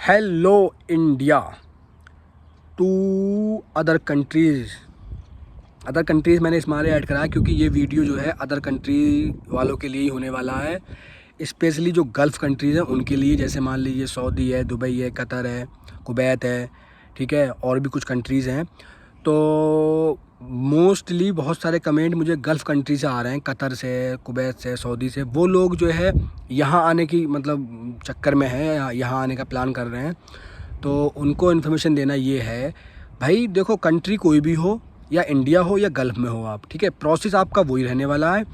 Hello India to other countries मैंने इस मारे ऐड करा है क्योंकि ये वीडियो जो है अदर कंट्री वालों के लिए ही होने वाला है। स्पेशली जो गल्फ़ कंट्रीज़ हैं उनके लिए, जैसे मान लीजिए सऊदी है, दुबई है, कतर है, कुवैत है, ठीक है, और भी कुछ कंट्रीज़ हैं। तो मोस्टली बहुत सारे कमेंट मुझे गल्फ़ कंट्री से आ रहे हैं, कतर से, कुवैत से, सऊदी से। वो लोग जो है यहाँ आने की मतलब चक्कर में है, यहाँ आने का प्लान कर रहे हैं। तो उनको इन्फॉर्मेशन देना ये है, भाई देखो, कंट्री कोई भी हो, या इंडिया हो या गल्फ़ में हो आप, ठीक है, प्रोसेस आपका वही रहने वाला है।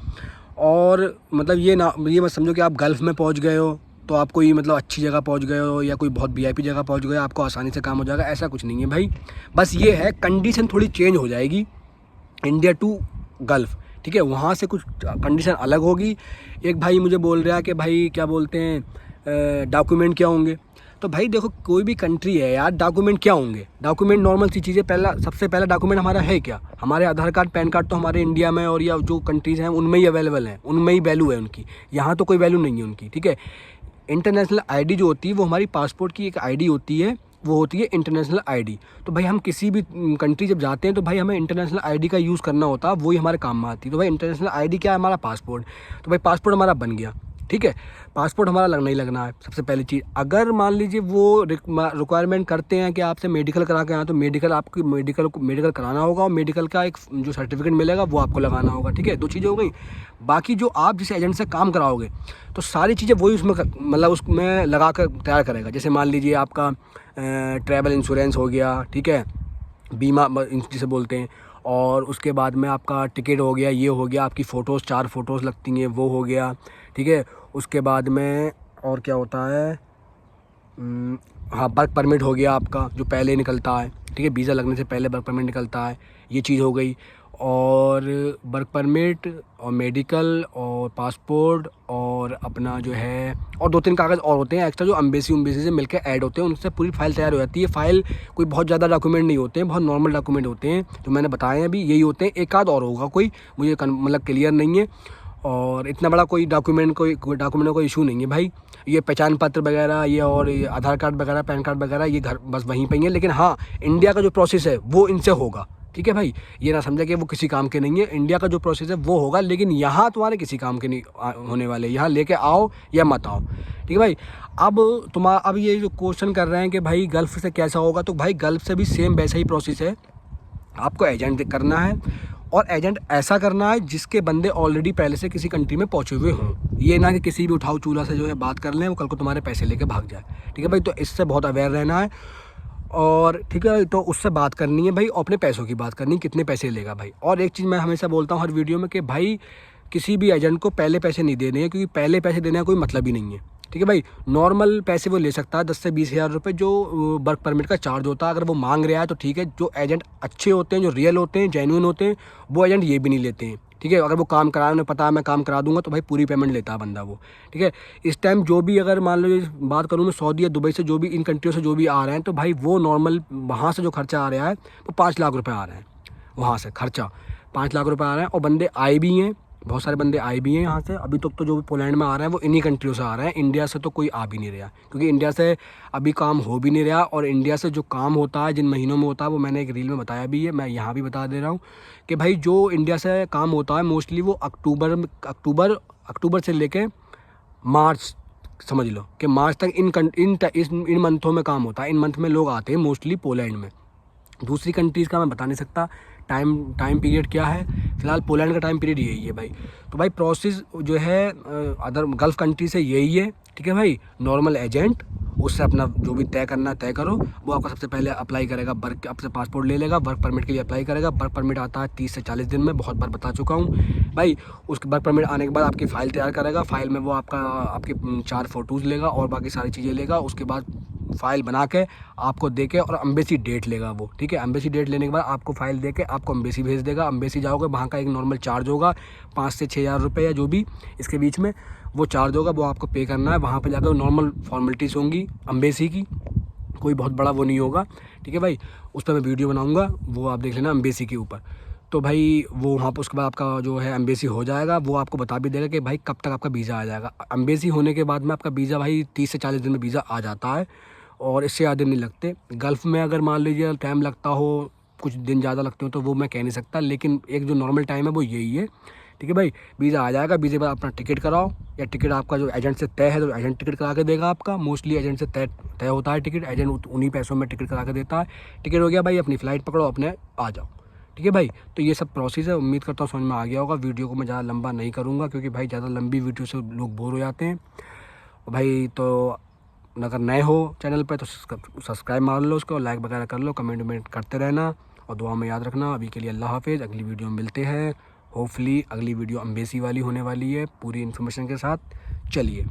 और मतलब ये मत समझो कि आप गल्फ़ में पहुंच गए हो तो आप कोई मतलब अच्छी जगह पहुंच गए हो या कोई बहुत वीआईपी जगह पहुंच गए हो, आपको आसानी से काम हो जाएगा, ऐसा कुछ नहीं है भाई। बस ये है, कंडीशन थोड़ी चेंज हो जाएगी इंडिया टू गल्फ़, ठीक है, वहाँ से कुछ कंडीशन अलग होगी। एक भाई मुझे बोल रहा है कि भाई क्या बोलते हैं डॉक्यूमेंट क्या होंगे। तो भाई देखो, कोई भी कंट्री है यार, डॉक्यूमेंट क्या होंगे? डॉक्यूमेंट नॉर्मल सी चीज़ें, सबसे पहला डॉक्यूमेंट हमारा है क्या? हमारे आधार कार्ड, पैन कार्ड तो हमारे इंडिया में और या जो कंट्रीज़ हैं उनमें ही अवेलेबल हैं, उनमें ही वैल्यू है उनकी। यहाँ तो कोई वैल्यू नहीं है उनकी, ठीक है। इंटरनेशनल आईडी जो होती है वो हमारी पासपोर्ट की एक आईडी होती है, वो होती है इंटरनेशनल आईडी। तो भाई हम किसी भी कंट्री जब जाते हैं तो भाई हमें इंटरनेशनल आईडी का यूज़ करना होता है, वही हमारे काम में आती है। तो भाई इंटरनेशनल आईडी क्या है? हमारा पासपोर्ट। तो भाई पासपोर्ट हमारा बन गया, ठीक है। पासपोर्ट हमारा लगना ही लगना है सबसे पहली चीज़। अगर मान लीजिए वो रिक्वायरमेंट करते हैं कि आपसे मेडिकल करा के आए, तो मेडिकल कराना होगा, और मेडिकल का एक जो सर्टिफिकेट मिलेगा वो आपको लगाना होगा, ठीक है। दो चीज़ें हो गई। बाकी जो आप जिस एजेंट से काम कराओगे तो सारी चीज़ें वही उसमें मतलब उसमें लगा कर तैयार करेगा। जैसे मान लीजिए आपका ट्रैवल इंश्योरेंस हो गया, ठीक है, बीमा जिसे बोलते हैं, और उसके बाद में आपका टिकट हो गया, ये हो गया, आपकी फ़ोटोज़ 4 फ़ोटोज़ लगती हैं, वो हो गया, ठीक है। उसके बाद में और क्या होता है, हाँ, वर्क परमिट हो गया आपका, जो पहले निकलता है, ठीक है, वीज़ा लगने से पहले वर्क परमिट निकलता है, ये चीज़ हो गई। और वर्क परमिट और मेडिकल और पासपोर्ट और अपना जो है और 2-3 कागज़ और होते हैं एक्स्ट्रा, जो एम्बेसी से मिलकर ऐड होते हैं, उनसे पूरी फ़ाइल तैयार हो जाती है। फ़ाइल कोई बहुत ज़्यादा डॉक्यूमेंट नहीं होते हैं, बहुत नॉर्मल डॉक्यूमेंट होते हैं, जो मैंने बताए हैं अभी, यही होते हैं। एक आध और होगा कोई, मुझे मतलब क्लियर नहीं है। और इतना बड़ा कोई डॉक्यूमेंट का कोई इशू नहीं है भाई। ये पहचान पत्र वगैरह, ये और ये आधार कार्ड वगैरह, पैन कार्ड वगैरह, ये घर बस वहीं पे ही है। लेकिन हाँ, इंडिया का जो प्रोसेस है वो इनसे होगा, ठीक है भाई। ये ना समझा कि वो किसी काम के नहीं है, इंडिया का जो प्रोसेस है वो होगा, लेकिन यहाँ तुम्हारे किसी काम के नहीं होने वाले। यहाँ लेके आओ या मत आओ, ठीक है भाई। अब ये जो क्वेश्चन कर रहे हैं कि भाई गल्फ़ से कैसा होगा, तो भाई गल्फ़ से भी सेम वैसा ही प्रोसेस है। आपको एजेंट करना है, और एजेंट ऐसा करना है जिसके बंदे ऑलरेडी पहले से किसी कंट्री में पहुंचे हुए हों। ये ना कि किसी भी उठाऊ चूल्हा से जो है बात कर लें, वो कल को तुम्हारे पैसे लेके भाग जाए, ठीक है भाई। तो इससे बहुत अवेयर रहना है, और ठीक है, तो उससे बात करनी है भाई, और अपने पैसों की बात करनी है, कितने पैसे लेगा भाई। और एक चीज़ मैं हमेशा बोलता हूँ हर वीडियो में कि भाई किसी भी एजेंट को पहले पैसे नहीं देने हैं, क्योंकि पहले पैसे देने का कोई मतलब ही नहीं है, ठीक है भाई। नॉर्मल पैसे वो ले सकता है 10 से 20 हज़ार रुपये, जो वर्क परमिट का चार्ज होता है। अगर वो मांग रहा है तो ठीक है। जो एजेंट अच्छे होते हैं, जो रियल होते हैं, जेन्युइन होते हैं, वो एजेंट ये भी नहीं लेते हैं, ठीक है। अगर वो काम कराने उन्हें पता है मैं काम करा दूंगा, तो भाई पूरी पेमेंट लेता है बंदा वो, ठीक है। इस टाइम जो भी, अगर मान लो बात करूँ मैं सऊदी या दुबई से, जो भी इन कंट्रियों से जो भी आ रहे हैं, तो भाई वो नॉर्मल वहाँ से जो खर्चा आ रहा है वो 5 लाख रुपये आ रहे हैं। वहाँ से खर्चा 5 लाख रुपये आ रहा है, और बंदे आए भी हैं, बहुत सारे बंदे आए भी हैं यहाँ से। अभी तक तो जो भी पोलैंड में आ रहे हैं वो इन्हीं कंट्रियों से आ रहे हैं, इंडिया से तो कोई आ भी नहीं रहा, क्योंकि इंडिया से अभी काम हो भी नहीं रहा। और इंडिया से जो काम होता है, जिन महीनों में होता है, वो मैंने एक रील में बताया भी है, मैं यहाँ भी बता दे रहा हूँ कि भाई जो इंडिया से काम होता है मोस्टली वो अक्टूबर से लेके मार्च, समझ लो कि मार्च तक इन मंथों में काम होता है। इन मंथ में लोग आते हैं मोस्टली पोलैंड में। दूसरी कंट्रीज़ का मैं बता नहीं सकता टाइम पीरियड क्या है, फ़िलहाल पोलैंड का टाइम पीरियड यही है भाई। तो भाई प्रोसेस जो है अदर गल्फ़ कंट्री से यही है, ठीक है भाई। नॉर्मल एजेंट, उससे अपना जो भी तय करना तय करो। वो आपका सबसे पहले अप्लाई करेगा, आपसे पासपोर्ट ले लेगा, वर्क परमिट के लिए अप्लाई करेगा। वर्क परमिट आता है 30 से 40 दिन में, बहुत बार बता चुका हूँ भाई। उसके वर्क परमिट आने के बाद आपकी फ़ाइल तैयार करेगा। फ़ाइल में वो आपके 4 फ़ोटोज़ लेगा और बाकी सारी चीज़ें लेगा। उसके बाद फ़ाइल बना के आपको दे के, और एम्बेसी डेट लेगा वो, ठीक है। एम्बेसी डेट लेने के बाद आपको फ़ाइल दे के आपको एम्बेसी भेज देगा। एम्बेसी जाओगे, वहाँ का एक नॉर्मल चार्ज होगा 5 से 6 हज़ार रुपये, या जो भी इसके बीच में वो चार्ज होगा, वो आपको पे करना है। वहाँ पे जाकर नॉर्मल फॉर्मेलिटीज़ होंगी एम्बेसी की, कोई बहुत बड़ा वो नहीं होगा, ठीक है भाई। उस पर मैं वीडियो बनाऊँगा, वो आप देख लेना एम्बेसी के ऊपर। तो भाई वो वहाँ पर उसके बाद आपका जो है एम्बेसी हो जाएगा, वो आपको बता भी देगा कि भाई कब तक आपका वीज़ा आ जाएगा। एम्बेसी होने के बाद में आपका वीज़ा भाई 30 से 40 दिन में वीज़ा आ जाता है। और इससे ज़्यादा नहीं लगते। गल्फ़ में अगर मान लीजिए टाइम लगता हो, कुछ दिन ज़्यादा लगते हो, तो वो मैं कह नहीं सकता, लेकिन एक जो नॉर्मल टाइम है वो यही है। ठीक है भाई, वीज़ा आ जाएगा, वीज़े के बाद अपना टिकट कराओ, या टिकट आपका जो एजेंट से तय है तो एजेंट टिकट करा के देगा आपका। मोस्टली एजेंट से तय होता है टिकट, एजेंट उन्हीं पैसों में टिकट करा के देता है। टिकट हो गया भाई, अपनी फ़्लाइट पकड़ो, अपने आ जाओ। ठीक है भाई, तो ये सब प्रोसेस है। उम्मीद करता हूँ समझ में आ गया होगा। वीडियो को मैं ज़्यादा लंबा नहीं करूँगा, क्योंकि भाई ज़्यादा लंबी वीडियो से लोग बोर हो जाते हैं। और भाई तो अगर नए हो चैनल पर तो सब्सक्राइब मार लो उसको, लाइक वगैरह कर लो, कमेंट वमेंट करते रहना, और दुआ में याद रखना। अभी के लिए अल्लाह हाफिज़, अगली वीडियो में मिलते हैं। होपफुली अगली वीडियो अम्बेसी वाली होने वाली है, पूरी इन्फॉर्मेशन के साथ। चलिए।